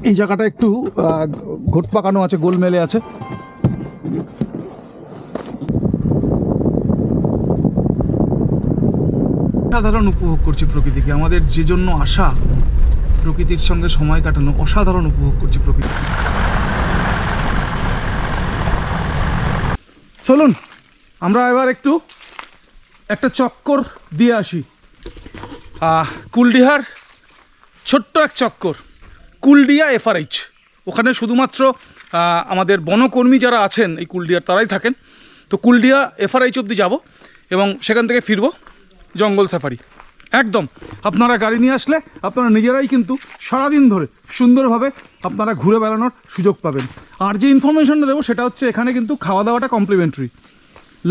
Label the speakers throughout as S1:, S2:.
S1: এই জায়গাটা একটু ঘোট পাকানো আছে, গোলমেলে আছে। অসাধারণ উপভোগ করছি প্রকৃতিকে, আমাদের যে জন্য আসা প্রকৃতির সঙ্গে সময় কাটানো, অসাধারণ উপভোগ করছি প্রকৃতি। চলুন আমরা এবার একটু একটা চক্কর দিয়ে আসি। কুলডিহার ছোট্ট এক চক্কর, কুলডিয়া এফআরএইচ। ওখানে শুধুমাত্র আমাদের বনকর্মী যারা আছেন এই কুলডিয়ার তারাই থাকেন। তো কুলডিয়া এফআরএইচ অবধি যাব এবং সেখান থেকে ফিরবো জঙ্গল সাফারি। একদম আপনারা গাড়ি নিয়ে আসলে আপনারা নিজেরাই কিন্তু সারাদিন ধরে সুন্দরভাবে আপনারা ঘুরে বেড়ানোর সুযোগ পাবেন। আর যে ইনফরমেশনটা দেবো সেটা হচ্ছে এখানে কিন্তু খাওয়া দাওয়াটা কমপ্লিমেন্টারি,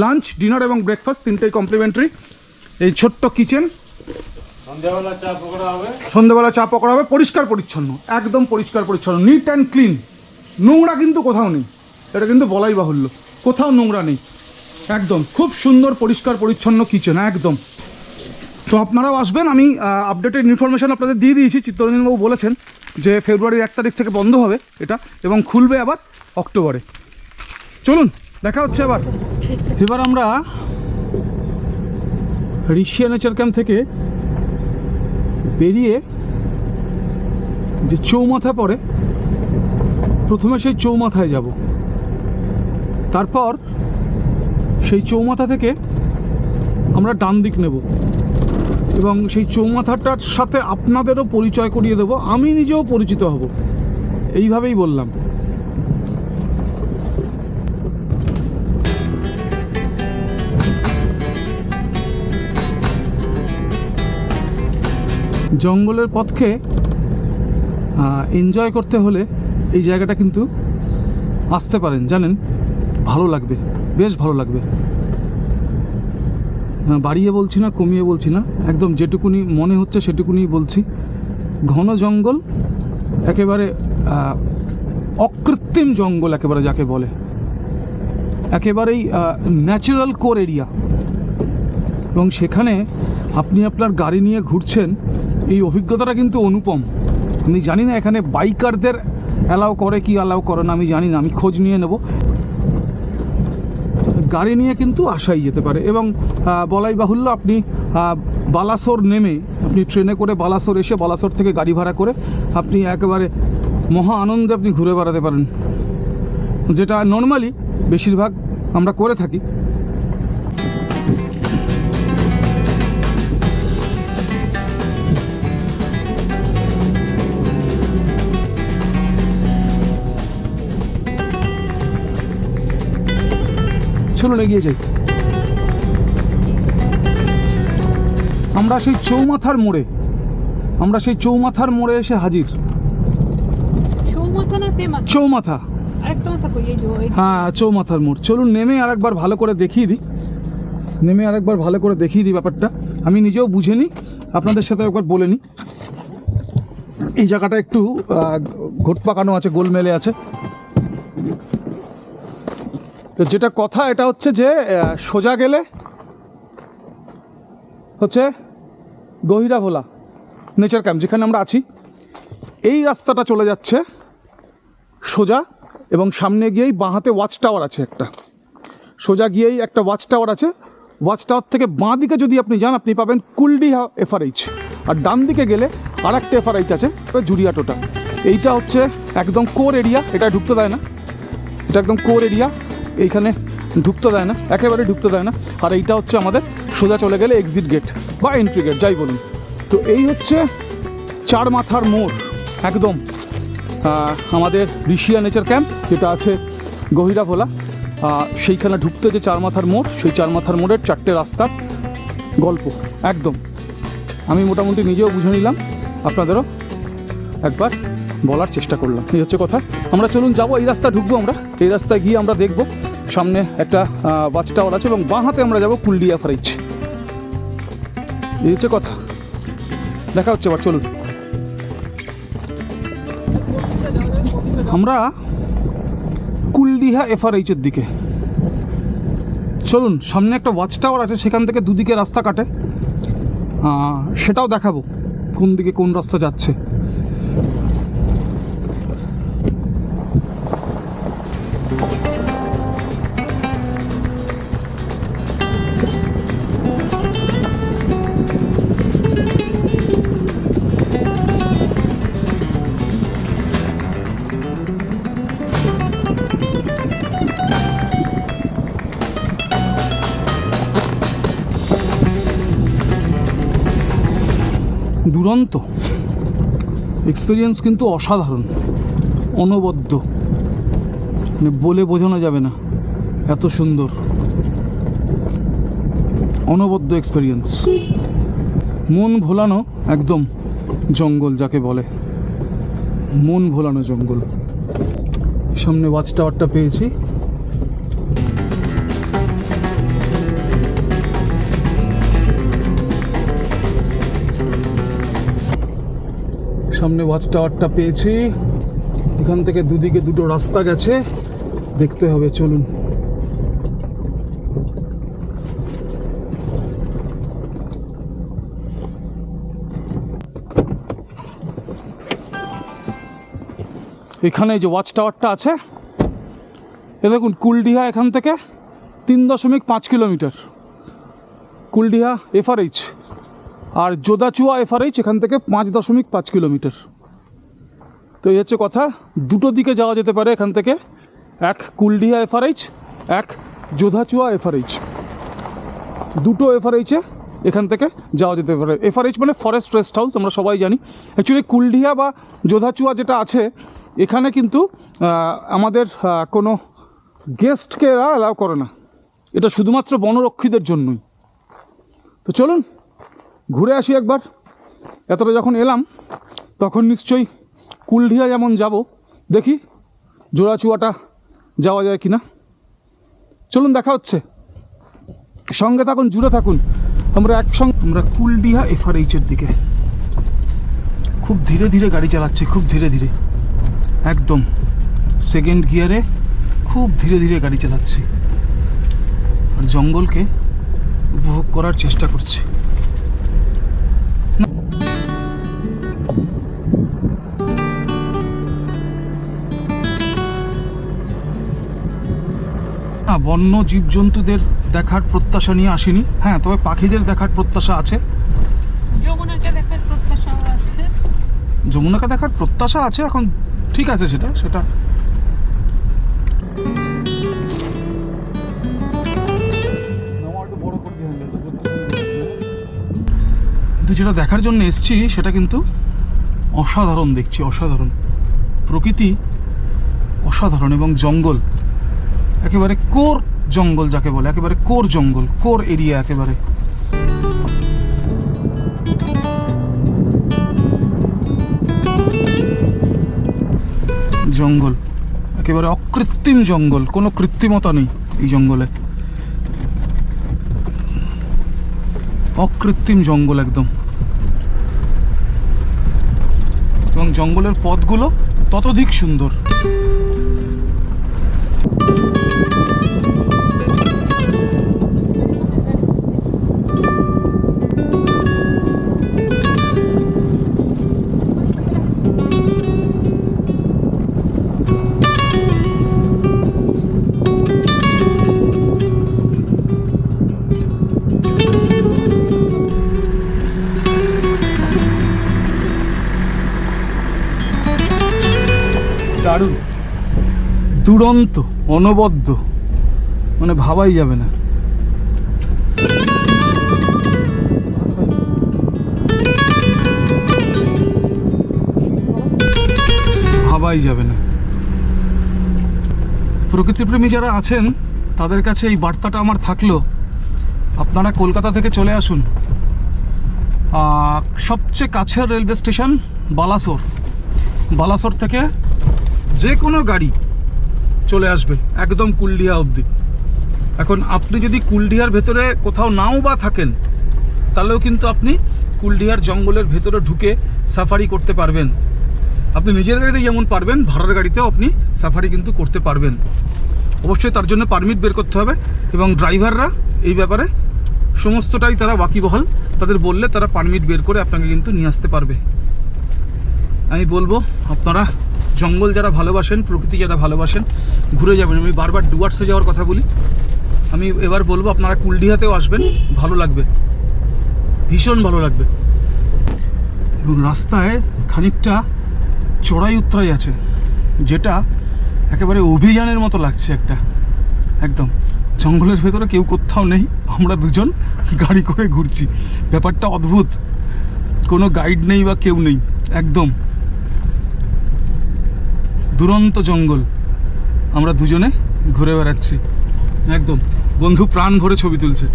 S1: লাঞ্চ, ডিনার এবং ব্রেকফাস্ট তিনটেই কমপ্লিমেন্টারি। এই ছোট্ট কিচেন, সন্ধ্যাবেলা চা পকোড়া হবে, পরিষ্কার পরিচ্ছন্ন, একদম পরিষ্কার পরিচ্ছন্ন, নিট অ্যান্ড ক্লিন। নোংরা কিন্তু কোথাও নেই, এটা কিন্তু বলাই বাহুল্য, কোথাও নোংরা নেই, একদম খুব সুন্দর পরিষ্কার পরিচ্ছন্ন কিচেন একদম। তো আপনারাও আসবেন, আমি আপডেটেড ইনফরমেশান আপনাদের দিয়ে দিয়েছি। চিত্তরঞ্জনবাবু বলেছেন যে ফেব্রুয়ারির 1 তারিখ থেকে বন্ধ হবে এটা এবং খুলবে আবার অক্টোবরে। চলুন দেখা হচ্ছে এবার আমরা ঋষিয়া নেচার ক্যাম্প থেকে বেরিয়ে যে চৌমাথা পড়ে, প্রথমে সেই চৌমাথায় যাব, তারপর সেই চৌমাথা থেকে আমরা ডান দিক নেব এবং সেই চৌমাথাটার সাথে আপনাদেরও পরিচয় করিয়ে দেব, আমি নিজেও পরিচিত হব। এইভাবেই বললাম। জঙ্গলের পথকে এনজয় করতে হলে এই জায়গাটা কিন্তু আসতে পারেন, জানেন, ভালো লাগবে, বেশ ভালো লাগবে। বাড়িয়ে বলছি না, কমিয়ে বলছি না, একদম যেটুকুনি মনে হচ্ছে সেটুকুনি বলছি। ঘন জঙ্গল, একেবারে অকৃত্রিম জঙ্গল একেবারে যাকে বলে, একেবারেই ন্যাচারাল কোর এরিয়া। এবং সেখানে আপনি আপনার গাড়ি নিয়ে ঘুরছেন, এই অভিজ্ঞতাটা কিন্তু অনুপম। আমি জানি না এখানে বাইকারদের অ্যালাউ করে কি অ্যালাউ করে না, আমি জানি না, আমি খোঁজ নিয়ে নেব। গাড়ি নিয়ে কিন্তু আসাই যেতে পারে এবং বলাই বাহুল্য আপনি বালাসোর নেমে আপনি ট্রেনে করে বালাসোর এসে বালাসোর থেকে গাড়ি ভাড়া করে আপনি একেবারে মহা আনন্দে আপনি ঘুরে বেড়াতে পারেন, যেটা নর্মালি বেশিরভাগ আমরা করে থাকি। চলুন এগিয়ে যাই। আমরা সেই চৌমাথার মোড়ে এসে হাজির। চৌমাথা, হ্যাঁ চৌমাথার মোড়। চলুন নেমে আরেকবার ভালো করে দেখিয়ে দিই ব্যাপারটা। আমি নিজেও বুঝে নিই, আপনাদের সাথে একবার বলে নিই। এই জায়গাটা একটু ঘোট পাকানো আছে, গোলমেলে আছে। তো যেটা কথা এটা হচ্ছে যে সোজা গেলে হচ্ছে গহিরাভোলা নেচার ক্যাম্প, যেখানে আমরা আছি। এই রাস্তাটা চলে যাচ্ছে সোজা এবং সামনে গিয়েই বাঁ হাতে ওয়াচ টাওয়ার আছে একটা, সোজা গিয়েই একটা ওয়াচ টাওয়ার আছে। ওয়াচ টাওয়ার থেকে বাঁ দিকে যদি আপনি যান আপনি পাবেন কুলডিহা এফআরএইচ, আর ডান দিকে গেলে আর একটা এফআরএইচ আছে জুরিয়াটোটা। এইটা হচ্ছে একদম কোর এরিয়া, এটা ঢুকতে দেয় না, এটা একদম কোর এরিয়া, এইখানে ঢুকতে দেয় না, একেবারে ঢুকতে দেয় না। আর এইটা হচ্ছে আমাদের সোজা চলে গেলে এক্সিট গেট বা এন্ট্রি গেট যাই বলুন। তো এই হচ্ছে চার মাথার মোড়, একদম আমাদের ঋষিয়া নেচার ক্যাম্প যেটা আছে গহিরাভোলা। সেইখানে ঢুকতে যে চার মাথার মোড়, সেই চার মাথার মোড়ের 4টে রাস্তার গল্প একদম আমি মোটামুটি নিজেও বুঝে নিলাম, আপনাদেরও একবার বলার চেষ্টা করলাম। এই হচ্ছে কথা। আমরা চলুন যাবো, এই রাস্তা ঢুকবো, আমরা এই রাস্তায় গিয়ে আমরা দেখব সামনে একটা ওয়াচ টাওয়ার আছে এবং বাঁ হাতে আমরা যাবো কুলডিয়া এফআরএইচ। এই হচ্ছে কথা, দেখা হচ্ছে এবার। চলুন আমরা কুলডিহা এফআরএইচের দিকে চলুন। সামনে একটা ওয়াচ টাওয়ার আছে, সেখান থেকে দুদিকে রাস্তা কাটে, সেটাও দেখাবো কোন দিকে কোন রাস্তা যাচ্ছে। দুরন্ত এক্সপিরিয়েন্স, কিন্তু অসাধারণ, অনবদ্য, মানে বলে বোঝানো যাবে না, এত সুন্দর অনবদ্য এক্সপিরিয়েন্স। মন ভোলানো একদম জঙ্গল যাকে বলে, মন ভোলানো জঙ্গল। সামনে ওয়াচ টাওয়ারটা পেয়েছি। সামনে ওয়াচ টাওয়ারটা পেয়েছি। এখান থেকে দুদিকে দুটো রাস্তা গেছে, দেখতে হবে, চলুন। এখানে যে ওয়াচ টাওয়ারটা আছে, এ দেখুন, কুলডিহা এখান থেকে 3.5 কিলোমিটার, কুলডিহা এফআরএইচ, আর যোদাচুয়া এফআরএইচ এখান থেকে 5.5 কিলোমিটার। তো এই হচ্ছে কথা, দুটো দিকে যাওয়া যেতে পারে এখান থেকে, এক কুলডিহা এফআরএইচ, এক যোধাচুয়া এফআরএইচ, দুটো এফআরএইচে এখান থেকে যাওয়া যেতে পারে। এফআরএইচ মানে ফরেস্ট রেস্ট হাউস, আমরা সবাই জানি। অ্যাকচুয়ালি কুলডিহা বা যোধাচুয়া যেটা আছে, এখানে কিন্তু আমাদের কোনো গেস্টকে এরা অ্যালাউ করে না, এটা শুধুমাত্র বনরক্ষীদের জন্যই। তো চলুন ঘুরে আসি একবার। এতটা যখন এলাম তখন নিশ্চয়ই কুলডিহা যেমন যাব, দেখি জোড়াচুয়াটা যাওয়া যায় কি না। চলুন, দেখা হচ্ছে, সঙ্গে থাকুন, জুড়ে থাকুন, আমরা একসঙ্গে। আমরা কুলডিহা এফআরএইচের দিকে খুব ধীরে ধীরে গাড়ি চালাচ্ছি, খুব ধীরে ধীরে, একদম সেকেন্ড গিয়ারে খুব ধীরে ধীরে গাড়ি চালাচ্ছি, আর জঙ্গলকে উপভোগ করার চেষ্টা করছি। না, বন্য জীবজন্তুদের দেখার প্রত্যাশা নিয়ে আসিনি, হ্যাঁ, তবে পাখিদের দেখার প্রত্যাশা আছে,
S2: যমুনাকে দেখার প্রত্যাশাও আছে।
S1: যমুনাকে দেখার প্রত্যাশা আছে, এখন ঠিক আছে, সেটা যেটা দেখার জন্য এসছি সেটা কিন্তু অসাধারণ দেখছি, অসাধারণ প্রকৃতি, অসাধারণ, এবং জঙ্গল একেবারে কোর জঙ্গল যাকে বলে, একেবারে কোর জঙ্গল, কোর এরিয়া একেবারে। জঙ্গল একেবারে অকৃত্রিম জঙ্গল, কোনো কৃত্রিমতা নেই এই জঙ্গলে, অকৃত্রিম জঙ্গল একদম। এবং জঙ্গলের পথগুলো ততোধিক সুন্দর। দারুণ, দুরন্ত, অনবদ্য, মানে ভাবাই যাবে না। ভাবাই যাবে না। প্রকৃতিপ্রেমী যারা আছেন তাদের কাছে এই বার্তাটা আমার থাকলো, আপনারা কলকাতা থেকে চলে আসুন, সবচেয়ে কাছের রেলওয়ে স্টেশন বালাসোর, বালাসোর থেকে যে কোনো গাড়ি চলে আসবে একদম কুলডিহা অবধি। এখন আপনি যদি কুলডিহার ভেতরে কোথাও নাও বা থাকেন, তাহলেও কিন্তু আপনি কুলডিহার জঙ্গলের ভেতরে ঢুকে সাফারি করতে পারবেন। আপনি নিজের গাড়িতে যেমন পারবেন, ভাড়ার গাড়িতেও আপনি সাফারি কিন্তু করতে পারবেন। অবশ্যই তার জন্য পারমিট বের করতে হবে, এবং ড্রাইভাররা এই ব্যাপারে সমস্তটাই তারা ওয়াকিবহাল, তাদের বললে তারা পারমিট বের করে আপনাকে কিন্তু নিয়ে আসতে পারবে। আমি বলবো আপনারা জঙ্গল যারা ভালোবাসেন, প্রকৃতি যারা ভালোবাসেন, ঘুরে যাবেন। আমি বারবার ডুয়ার্সে যাওয়ার কথা বলি, আমি এবার বলবো আপনারা কুলডিহাতেও আসবেন, ভালো লাগবে, ভীষণ ভালো লাগবে। এবং রাস্তায় খানিকটা চড়াই উতরাই আছে, যেটা একেবারে অভিযানের মতো লাগছে একটা, একদম জঙ্গলের ভেতরে কেউ কোথাও নেই, আমরা দুজন গাড়ি করে ঘুরছি, ব্যাপারটা অদ্ভুত, কোনো গাইড নেই বা কেউ নেই, একদম দুরন্ত জঙ্গল। আমরা দুজনে ঘুরে বেড়াচ্ছি, একদম বন্ধু প্রাণ ভরে ছবি তুলছে,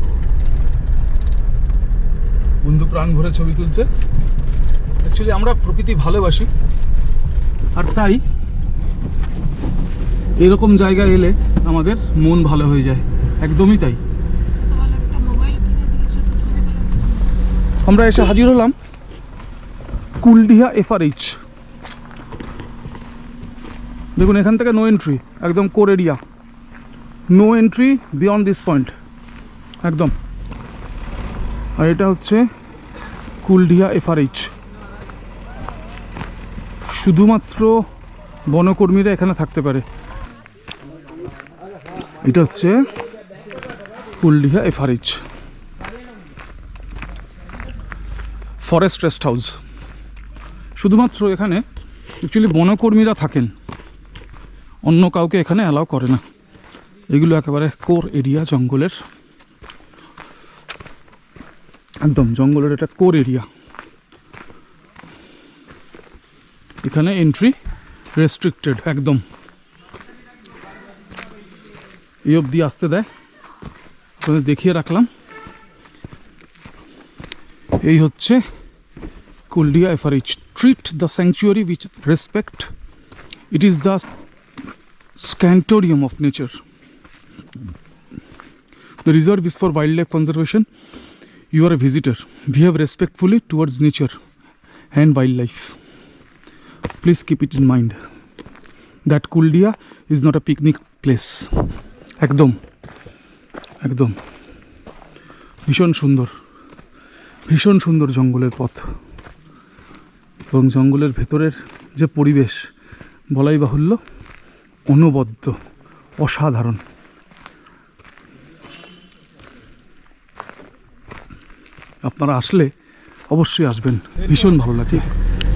S1: বন্ধু প্রাণ ভরে ছবি তুলছে। অ্যাকচুয়ালি আমরা প্রকৃতি ভালোবাসি, আর তাই এরকম জায়গায় এলে আমাদের মন ভালো হয়ে যায়, একদমই তাই।
S2: তাহলে একটা মোবাইল কিনে দিয়েছো তো ছবি তোলা।
S1: আমরা এসে হাজির হলাম কুলডিহা FRH। দেখুন এখান থেকে নো এন্ট্রি, একদম core area, no entry beyond this point একদম। আর এটা হচ্ছে কুলডিহা FRH। শুধুমাত্র বনকর্মীরা এখানে থাকতে পারে। এটা হচ্ছে Kuldiha FRH forest rest house. শুধুমাত্র এখানে অ্যাকচুয়ালি বনকর্মীরা থাকেন, অন্য কাউকে এখানে অ্যালাউ করে না। এগুলো একেবারে কোর এরিয়া জঙ্গলের, একদম জঙ্গলের এটা কোর এরিয়া। এখানে এন্ট্রি রেস্ট্রিক্টেড একদম, এই অবধি আসতে দেয়। আপনাদের দেখিয়ে রাখলাম। এই হচ্ছে Kuldiha FRH। Treat the sanctuary with respect, it is the scantorium of nature. The reserve is for wildlife conservation. You are a visitor. Behave respectfully towards nature and wildlife. Please keep it in mind that Kuldiha is not a picnic place. একদম একদম ভীষণ সুন্দর, ভীষণ সুন্দর জঙ্গলের পথ এবং জঙ্গলের ভেতরের যে পরিবেশ বলাই বাহুল্য, অনবদ্য, অসাধারণ। আপনারা আসলে অবশ্যই আসবেন, ভীষণ ভালো লাগে।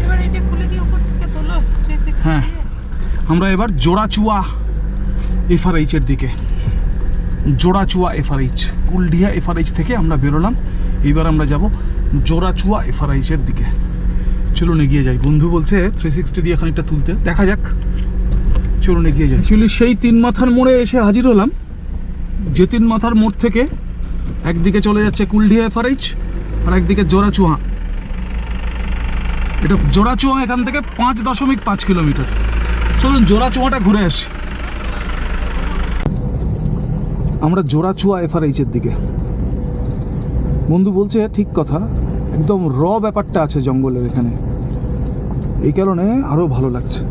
S2: এবার এটা খুলে দিয়ে উপর থেকে তোলো 360
S1: হ্যাঁ,
S2: দিয়ে।
S1: আমরা এবার জোড়াচুয়া FRH এর দিকে, জোড়াচুয়া FRH, কুলডিহা FRH থেকে আমরা বেরোলাম। এইবার আমরা যাব জোড়াচুয়া FRH এর দিকে। চলুন এগিয়ে যাই। বন্ধু বলছে 360 দিয়ে খানিকটা তুলতে, দেখা যাক, চলুন এগিয়ে যাই। অ্যাকচুয়ালি সেই তিন মাথার মোড়ে এসে হাজির হলাম, যে তিন মাথার মোড় থেকে একদিকে চলে যাচ্ছে কুলডিহা FRH আর একদিকে জোড়াচুয়া। এটা জোড়াচুয়া এখান থেকে 5.5 কিলোমিটার। চলুন জোড়াচুয়াটা ঘুরে আসি। আমরা জোড়াচুয়া FRH এর দিকে। বন্ধু বলছে ঠিক কথা, একদম র ব্যাপারটা আছে জঙ্গলের এখানে, এই কারণে আরো ভালো লাগছে।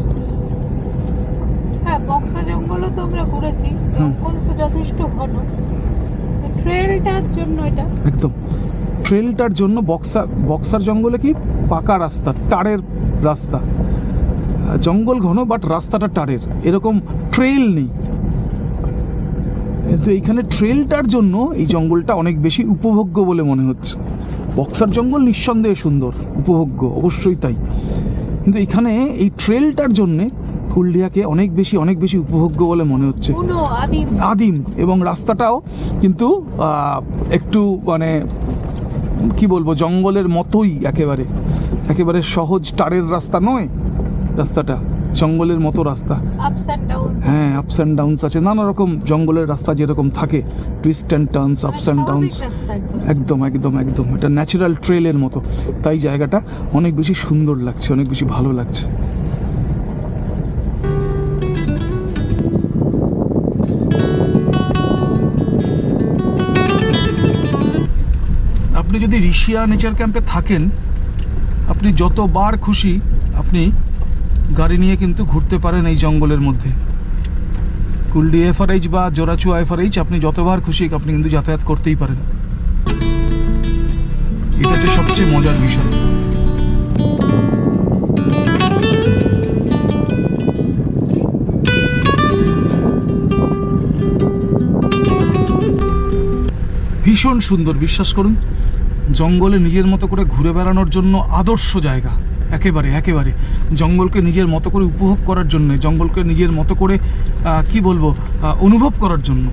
S2: হ্যাঁ, বক্সা জঙ্গলও তো আমরা ঘুরেছি, জঙ্গল তো যথেষ্ট ঘন। তো ট্রেলটার জন্য এটা
S1: একদম ট্রেলটার জন্য বক্সার জঙ্গলে কি পাকা রাস্তা, টারের রাস্তা, জঙ্গল ঘন বাট রাস্তাটা টারের, এরকম ট্রেল নেই। কিন্তু এইখানে ট্রেলটার জন্য এই জঙ্গলটা অনেক বেশি উপভোগ্য বলে মনে হচ্ছে। বক্সার জঙ্গল নিঃসন্দেহে সুন্দর, উপভোগ্য, অবশ্যই তাই, কিন্তু এখানে এই ট্রেলটার জন্যে কুলডিহাকে অনেক বেশি উপভোগ্য বলে মনে হচ্ছে। আদিম এবং রাস্তাটাও কিন্তু একটু মানে কি বলবো, জঙ্গলের মতোই, একেবারে সহজ টারের রাস্তা নয়, রাস্তাটা জঙ্গলের মতো রাস্তা। হ্যাঁ, আপস অ্যান্ড ডাউনস আছে, নানা রকম জঙ্গলের রাস্তা যেরকম থাকে, twist and turns, ups and downs, একদম একদম একদম এটা ন্যাচারাল ট্রেলের মতো। তাই জায়গাটা অনেক বেশি সুন্দর লাগছে, অনেক বেশি ভালো লাগছে। আপনি যদি ঋষিয়া নেচার ক্যাম্পে থাকেন, আপনি যতবার খুশি আপনি গাড়ি নিয়ে কিন্তু ঘুরতে পারেন এই জঙ্গলের মধ্যে। কুলডিহা FRH বা জোড়াচুয়া FRH আপনি যতবার খুশি আপনি কিন্তু যাতায়াত করতেই পারেন। এটা হচ্ছে সবচেয়ে মজার বিষয়। ভীষণ সুন্দর, বিশ্বাস করুন, জঙ্গলে নিজের মতো করে ঘুরে বেড়ানোর জন্য আদর্শ জায়গা। একেবারে জঙ্গলকে নিজের মতো করে উপভোগ করার জন্য, জঙ্গলকে নিজের মতো করে কি বলবো, অনুভব করার জন্য,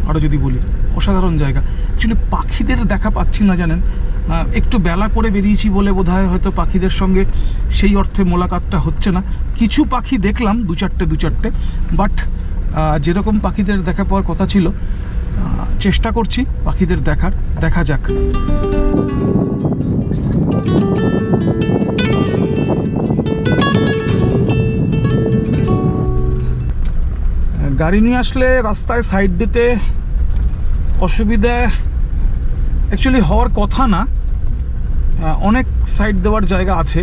S1: আরও যদি বলি, অসাধারণ জায়গা। অ্যাকচুয়ালি পাখিদের দেখা পাচ্ছি না জানেন, একটু বেলা করে বেরিয়েছি বলে বোধহয় হয়তো পাখিদের সঙ্গে সেই অর্থে মোলাকাতটা হচ্ছে না। কিছু পাখি দেখলাম, দু চারটে, বাট যেরকম পাখিদের দেখা পাওয়ার কথা ছিল, চেষ্টা করছি পাখিদের দেখা যাক। গাড়ি নিয়ে আসলে রাস্তায় সাইড দিতে অসুবিধা অ্যাকচুয়ালি হওয়ার কথা না, অনেক সাইড দেওয়ার জায়গা আছে,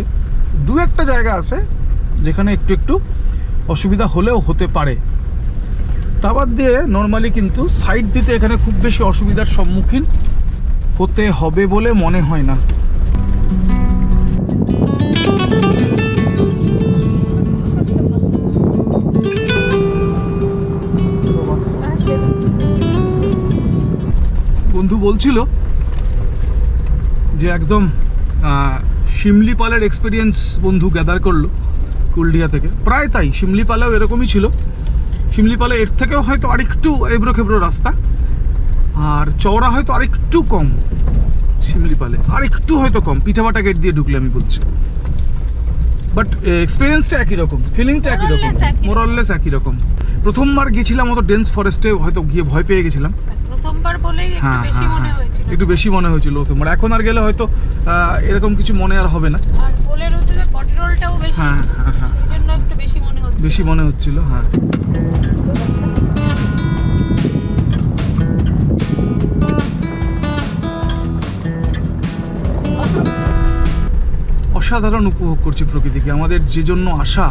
S1: দু একটা জায়গা আছে যেখানে একটু অসুবিধা হলেও হতে পারে। তা বাদ দিয়ে নর্মালি কিন্তু সাইড দিতে এখানে খুব বেশি অসুবিধার সম্মুখীন হতে হবে বলে মনে হয় না। বন্ধু বলছিল যে একদম শিমলিপালের এক্সপিরিয়েন্স বন্ধু গ্যাদার করলো কুলডিহা থেকে, প্রায় তাই। শিমলিপালেও এরকমই ছিল, শিমলিপালে এর থেকেও হয়তো আরেকটু এবড়ো খেবড়ো রাস্তা, আর চওড়া হয়তো আরেকটু কম, শিমলিপালে আরেকটু হয়তো কম, পিঠাবাটা গেট দিয়ে ঢুকলে আমি বলছি। বাট এক্সপিরিয়েন্সটা একই রকম, ফিলিংটা একই রকম, মোরললেস একই রকম। প্রথমবার গেছিলাম অত ডেন্স ফরেস্টে, হয়তো গিয়ে ভয় পেয়ে গেছিলাম
S2: প্রথমবার বলেই একটু বেশি মনে হয়েছিল,
S1: একটু বেশি মনে হয়েছিল তোমার। এখন আর গেলে হয়তো এরকম কিছু মনে আর হবে না।
S2: আর পোলের হচ্ছে যে পেট্রোলটাও বেশি, সেজন্য একটু বেশি মনে হচ্ছিল।
S1: হ্যাঁ, অসাধারণ উপভোগ করছি প্রকৃতিকে। আমাদের যে জন্য আসা,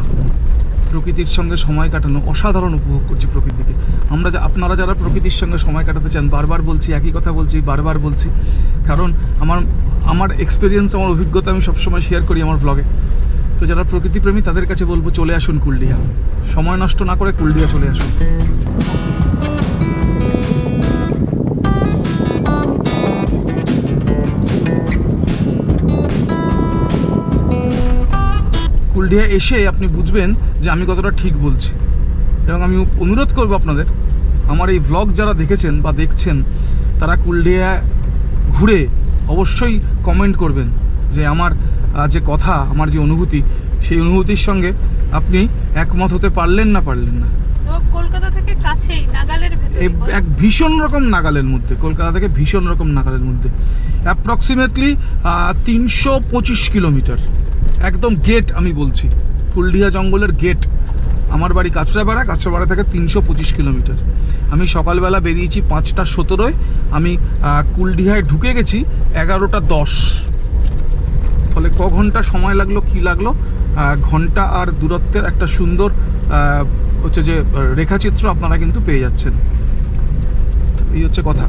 S1: প্রকৃতির সঙ্গে সময় কাটানো, অসাধারণ উপভোগ করছি প্রকৃতিকে। আপনারা যারা প্রকৃতির সঙ্গে সময় কাটাতে চান, বারবার বলছি, একই কথা বলছি, বারবার বলছি, কারণ আমার এক্সপিরিয়েন্স, আমার অভিজ্ঞতা আমি সবসময় শেয়ার করি আমার ব্লগে। তো যারা প্রকৃতিপ্রেমী তাদের কাছে বলবো, চলে আসুন কুলডিহা, সময় নষ্ট না করে কুলডিহা চলে আসুন। কুলডিহা এসে আপনি বুঝবেন যে আমি কতটা ঠিক বলছি। এবং আমি অনুরোধ করব আপনাদের, আমার এই ভ্লগ যারা দেখেছেন বা দেখছেন, তারা কুলডিহা ঘুরে অবশ্যই কমেন্ট করবেন যে আমার যে কথা, আমার যে অনুভূতি, সেই অনুভূতির সঙ্গে আপনি একমত হতে পারলেন না।
S2: কলকাতা থেকে কাছেই, নাগালের ভেতরে,
S1: এক ভীষণ রকম নাগালের মধ্যে, কলকাতা থেকে ভীষণ রকম নাগালের মধ্যে, অ্যাপ্রক্সিমেটলি 325 কিলোমিটার। একদম গেট, আমি বলছি কুলডিহা জঙ্গলের গেট। আমার বাড়ি কাঁচরাপাড়া থেকে 325 কিলোমিটার। আমি সকালবেলা বেরিয়েছি 5টা 17, আমি কুলডিহায় ঢুকে গেছি 11টা 10। ফলে ক ঘন্টা সময় লাগলো, কি লাগলো, ঘন্টা আর দূরত্বের একটা সুন্দর হচ্ছে যে রেখাচিত্র আপনারা কিন্তু পেয়ে যাচ্ছেন। এই হচ্ছে কথা।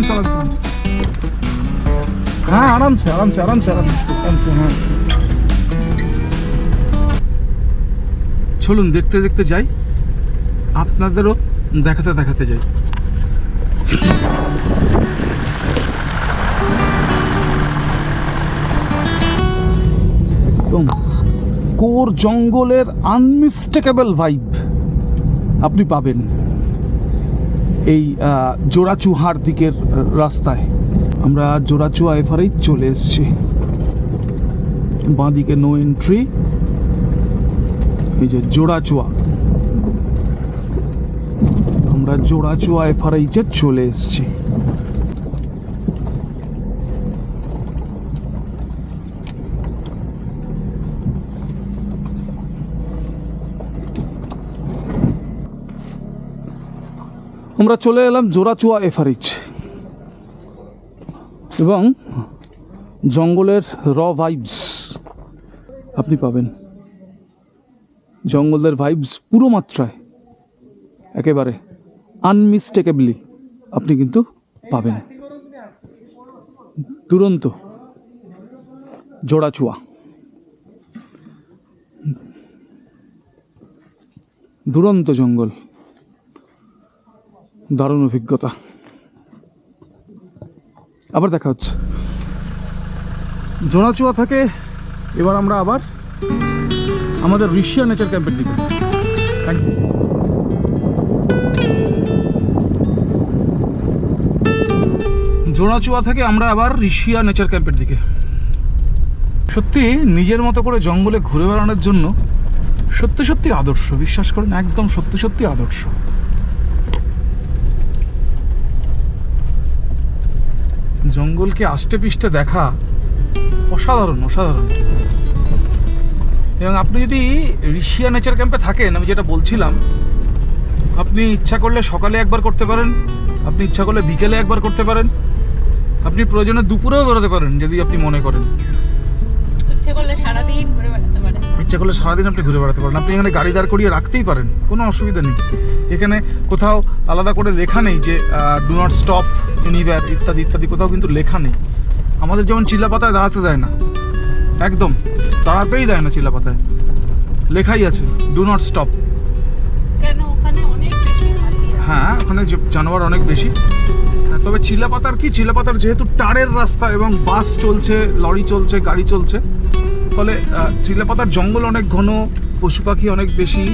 S1: চলো হ্যাঁ, আরামসে। হ্যাঁ, চলুন দেখতে দেখতে যাই, আপনাদেরও দেখাতে যাই। একদম কোর জঙ্গলের আনমিস্টেকেবল ভাইব আপনি পাবেন এই জোড়াচুহার দিকের রাস্তায়। আমরা জোড়াচুয়া এফআরএইচ চলে এসেছি, বাঁদিকে নো এন্ট্রি। এই যে জোড়াচুয়া, আমরা জোড়াচুয়া এফআরএইচে চলে এসেছি। আমরা চলে এলাম জোড়াচুয়া এফআরএইচ, এবং জঙ্গলের ভাইবস আপনি পাবেন। জঙ্গলের ভাইবস পুরো মাত্রায়, একেবারে আনমিস্টেকেবলি আপনি কিন্তু পাবেন। দুরন্ত জোড়াচুয়া, দুরন্ত জঙ্গল, দারুণ অভিজ্ঞতা। আবার দেখা হচ্ছে। জোড়াচুয়া থেকে এবার আমরা আবার আমাদের ঋষিয়া নেচার ক্যাম্পের দিকে। জোড়াচুয়া থেকে আমরা আবার ঋষিয়া নেচার ক্যাম্পের দিকে। সত্যি নিজের মতো করে জঙ্গলে ঘুরে বেড়ানোর জন্য সত্যি সত্যি আদর্শ, বিশ্বাস করুন, একদম সত্যি সত্যি আদর্শ। জঙ্গলকে আষ্টে পিষ্টে দেখা অসাধারণ অসাধারণ। এবং আপনি যদি ঋষিয়া নেচার ক্যাম্পে থাকেন, আমি যেটা বলছিলাম, আপনি ইচ্ছা করলে সকালে একবার করতে পারেন, আপনি ইচ্ছা করলে বিকেলে একবার করতে পারেন, আপনি প্রয়োজনে দুপুরেও বেরোতে পারেন যদি আপনি মনে করেন।
S2: ইচ্ছে করলে সারাদিন ঘুরে বেড়াতে পারেন।
S1: ইচ্ছা করলে সারাদিন আপনি ঘুরে বেড়াতে পারেন। আপনি এখানে গাড়ি দাঁড় করিয়ে রাখতেই পারেন, কোনো অসুবিধা নেই। এখানে কোথাও আলাদা করে লেখা নেই যে ডু নট স্টপ এনিওয়্যার ইত্যাদি ইত্যাদি, কোথাও কিন্তু লেখা নেই। আমাদের যেমন চিল্লাপাতায় দাঁড়াতে দেয় না, একদম দাঁড়াতেই দেয় না চিল্লাপাতায়, লেখাই আছে ডু নট স্টপ।
S2: কেন? ওখানে অনেক বেশি হাতি আছে।
S1: হ্যাঁ, ওখানে জানোয়ার অনেক বেশি। তবে চিল্লাপাতার কি, চিল্লাপাতার যেহেতু টারের রাস্তা এবং বাস চলছে, লরি চলছে, গাড়ি চলছে, ফলে চিল্লাপাতার জঙ্গল অনেক ঘন, পশু পাখি অনেক বেশি,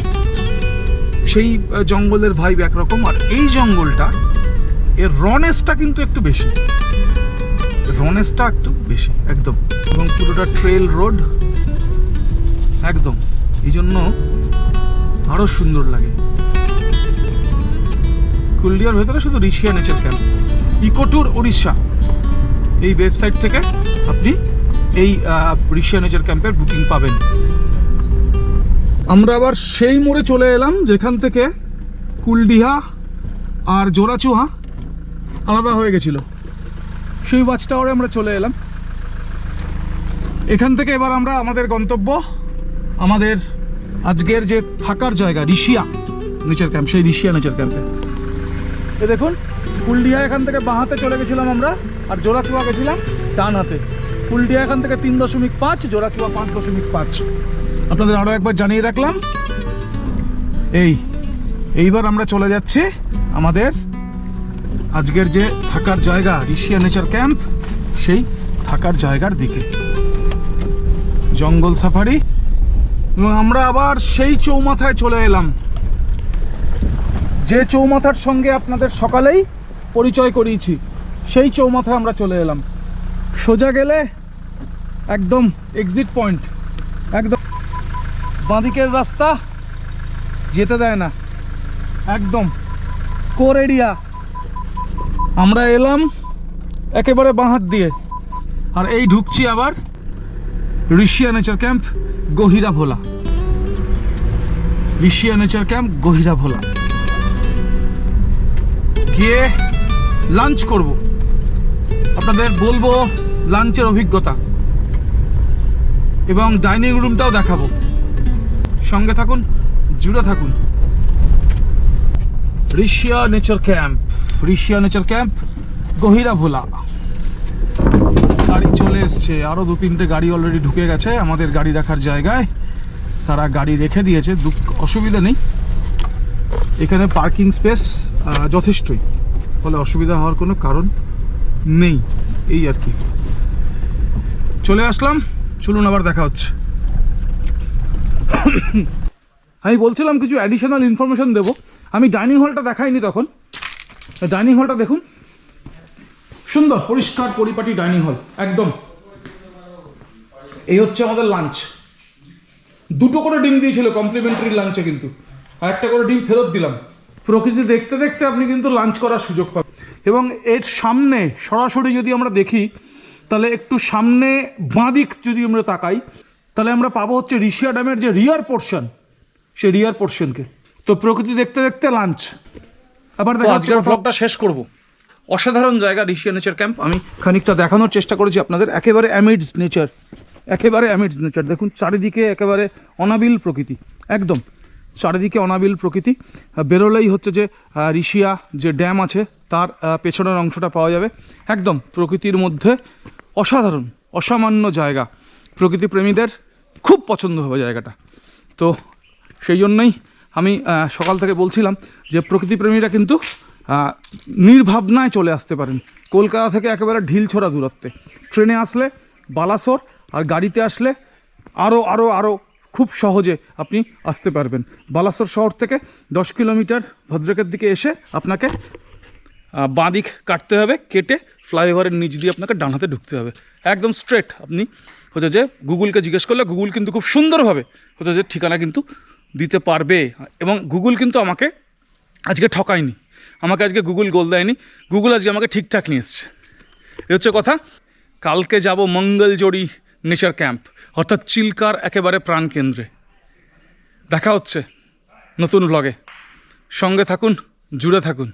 S1: সেই জঙ্গলের ভাইব একরকম। আর এই জঙ্গলটা, এর রনেসটা কিন্তু একটু বেশি, রনেসটা একটু বেশি একদম। এবং পুরোটা ট্রেল রোড একদম, এই জন্য আরও সুন্দর লাগে। কুলডিয়ার ভেতরে শুধু ঋষিয়া নেচার ক্যাম্প, ইকোট্যুর উড়িষ্যা, এই ওয়েবসাইট থেকে আপনি এই ঋষিয়া নেচার ক্যাম্পের বুকিং পাবেন। আমরা আবার সেই মোড়ে চলে এলাম যেখান থেকে কুলডিহা আর জোড়াচুহা আলাদা হয়ে গেছিল, সেই ওয়াচ টাওয়ারে আমরা চলে এলাম। এখান থেকে এবার আমরা আমাদের গন্তব্য, আমাদের আজকের যে থাকার জায়গা ঋষিয়া নেচার ক্যাম্প, সেই ঋষিয়া নেচার ক্যাম্পে। এ দেখুন, কুলডিহা এখান থেকে বাঁ হাতে চলে গেছিলাম আমরা, আর জোড়াচুয়া গেছিলাম ডান হাতে। কুলডিহা এখান থেকে 3.5, জোড়াচুয়া 5.5। আপনাদের আরও একবার জানিয়ে রাখলাম। এইবার আমরা চলে যাচ্ছি আমাদের আজকের যে থাকার জায়গা ঋষিয়া নেচার ক্যাম্প, সেই থাকার জায়গার দিকে। জঙ্গল সাফারি, এবং আমরা আবার সেই চৌমাথায় চলে এলাম, যে চৌমাথার সঙ্গে আপনাদের সকালেই পরিচয় করিয়েছি, সেই চৌমাথায় আমরা চলে এলাম। সোজা গেলে একদম এক্সিট পয়েন্ট, একদম বাঁদিকের রাস্তা যেতে দেয় না, একদম কোর এরিয়া। আমরা এলাম একেবারে বাঁ হাত দিয়ে, আর এই ঢুকছি আবার ঋষিয়া নেচার ক্যাম্প গহিরা ভোলা। ঋষিয়া নেচার ক্যাম্প গহিরা ভোলা গিয়ে লাঞ্চ করব, আপনাদের বলবো লাঞ্চের অভিজ্ঞতা, এবং ডাইনিং রুমটাও দেখাবো। সঙ্গে থাকুন, জুড়ে থাকুন। Rishiya nature camp, Rishiya nature camp Gohira Bhola. গাড়ি চলে এসছে, আরও 2-3টে গাড়ি অলরেডি ঢুকে গেছে আমাদের গাড়ি রাখার জায়গায়। তারা গাড়ি রেখে দিয়েছে, অসুবিধা নেই, এখানে পার্কিং স্পেস যথেষ্টই, ফলে অসুবিধা হওয়ার কোনো কারণ নেই। এই আর কি, চলে আসলাম, চলুন আবার দেখা হচ্ছে। আমি বলছিলাম কিছু অ্যাডিশনাল ইনফরমেশন দেবো। আমি ডাইনিং হলটা দেখাইনি তখন, ডাইনিং হলটা দেখুন, সুন্দর পরিষ্কার পরিপাটি ডাইনিং হল একদম। এই হচ্ছে আমাদের লাঞ্চ, 2টো করে ডিম দিয়েছিল কমপ্লিমেন্টারি লাঞ্চে, কিন্তু আর 1টা করে ডিম ফেরত দিলাম। প্রকৃতি দেখতে দেখতে আপনি কিন্তু লাঞ্চ করার সুযোগ পাবেন। এবং এর সামনে সরাসরি যদি আমরা দেখি, তাহলে একটু সামনে বাঁদিক যদি আমরা তাকাই, তাহলে আমরা পাবো হচ্ছে ঋষিয়া ড্যামের যে রিয়ার পোর্শন, সেই রিয়ার পোর্শনকে। তো প্রকৃতি দেখতে দেখতে লাঞ্চ। আবার দেখা আজকের ব্লগটা শেষ করব। অসাধারণ জায়গা ঋষিয়া নেচার ক্যাম্প, আমি খানিকটা দেখানোর চেষ্টা করেছি আপনাদের। একেবারে অ্যামিডস নেচার, একেবারে অ্যামিডস নেচার। দেখুন চারিদিকে একেবারে অনাবিল প্রকৃতি, একদম চারিদিকে অনাবিল প্রকৃতি। বেরোলেই হচ্ছে যে ঋষিয়া যে ড্যাম আছে তার পেছনের অংশটা পাওয়া যাবে। একদম প্রকৃতির মধ্যে অসাধারণ অসামান্য জায়গা, প্রকৃতি প্রেমীদের খুব পছন্দ হবে জায়গাটা। তো সেই জন্যই আমি সকাল থেকে বলছিলাম যে প্রকৃতিপ্রেমীরা কিন্তু নির্ভাবনায় চলে আসতে পারেন। কলকাতা থেকে একেবারে ঢিলছোড়া দূরত্বে, ট্রেনে আসলে বালাসোর, আর গাড়িতে আসলে আরও আরও আরও খুব সহজে আপনি আসতে পারবেন। বালাসোর শহর থেকে 10 কিলোমিটার ভদ্রকের দিকে এসে আপনাকে বাঁ দিক কাটতে হবে, কেটে ফ্লাইওভারের নিচ দিয়ে আপনাকে ডান হাতে ঢুকতে হবে, একদম স্ট্রেট। আপনি হচ্ছে যে গুগলকে জিজ্ঞেস করলে গুগল কিন্তু খুব সুন্দরভাবে হচ্ছে যে ঠিকানা কিন্তু দিতে পারবে। এবং গুগল কিন্তু আমাকে আজকে ঠকায়নি, আমাকে আজকে গুগল গোল দেয়নি, গুগল আজকে আমাকে ঠিকঠাক নিয়ে এসছে। এ হচ্ছে কথা। কালকে যাব মঙ্গলজোড়ি নেচার ক্যাম্প, অর্থাৎ চিল্কার একেবারে প্রাণকেন্দ্রে। দেখা হচ্ছে নতুন ব্লগে, সঙ্গে থাকুন, জুড়ে থাকুন।